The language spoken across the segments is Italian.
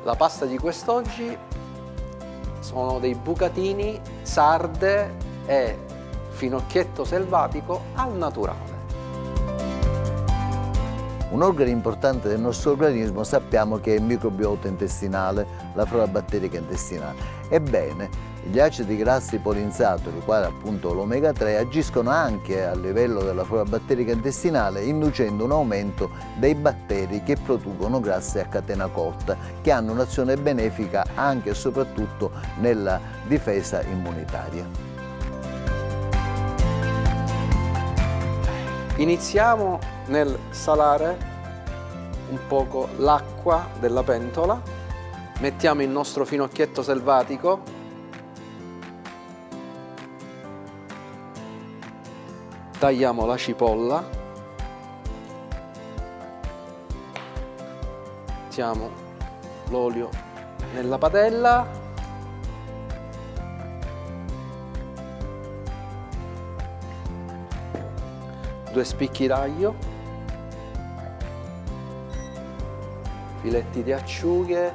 La pasta di quest'oggi sono dei bucatini, sarde e finocchietto selvatico al naturale. Un organo importante del nostro organismo sappiamo che è il microbiota intestinale, la flora batterica intestinale. Ebbene, gli acidi grassi poliinsaturi, quali appunto l'omega 3, agiscono anche a livello della flora batterica intestinale, inducendo un aumento dei batteri che producono grassi a catena corta, che hanno un'azione benefica anche e soprattutto nella difesa immunitaria. Iniziamo nel salare un poco l'acqua della pentola, mettiamo il nostro finocchietto selvatico, tagliamo la cipolla, mettiamo l'olio nella padella, due spicchi d'aglio, filetti di acciughe,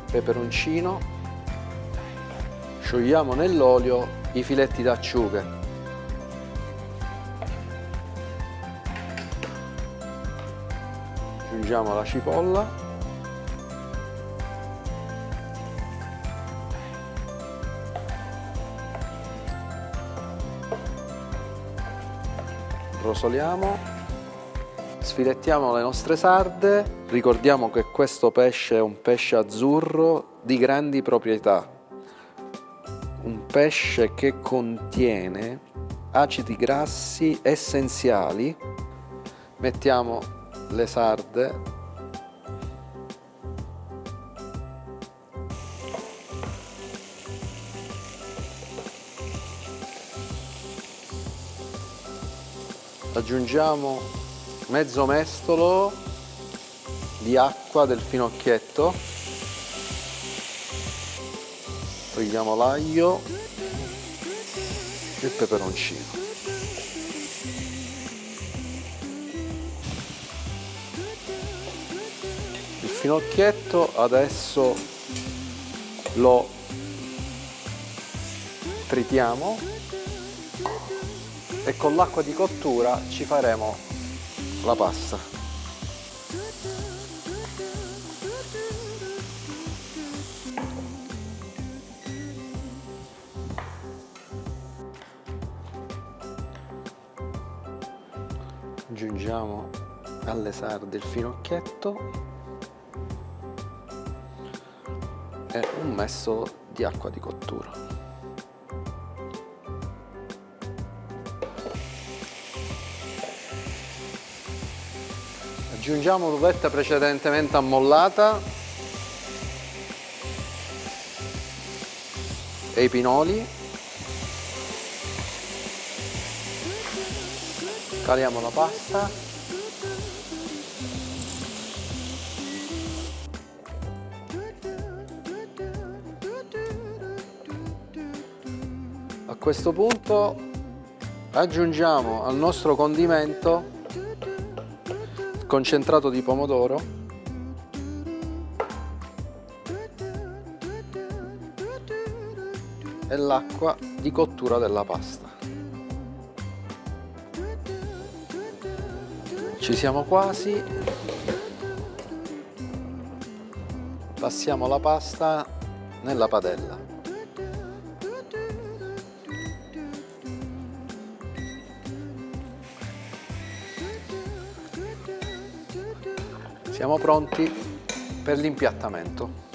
peperoncino, sciogliamo nell'olio i filetti d'acciughe, aggiungiamo la cipolla, rosoliamo, sfilettiamo le nostre sarde. Ricordiamo che questo pesce è un pesce azzurro di grandi proprietà, un pesce che contiene acidi grassi essenziali. Mettiamo le sarde, aggiungiamo mezzo mestolo di acqua del finocchietto, togliamo l'aglio e il peperoncino. Il finocchietto adesso lo tritiamo e con l'acqua di cottura ci faremo la pasta. Aggiungiamo alle sarde il finocchietto e un mestolo di acqua di cottura. Aggiungiamo l'uvetta precedentemente ammollata e i pinoli. Caliamo la pasta. A questo punto aggiungiamo al nostro condimento il concentrato di pomodoro e l'acqua di cottura della pasta. Ci siamo quasi, passiamo la pasta nella padella. Siamo pronti per l'impiattamento.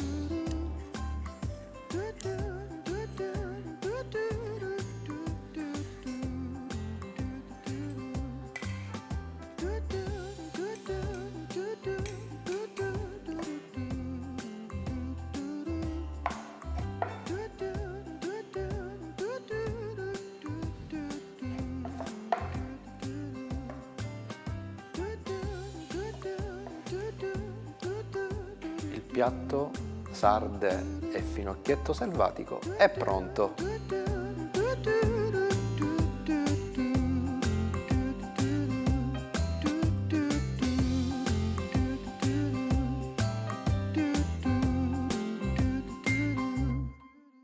Il piatto sarde e finocchietto selvatico è pronto.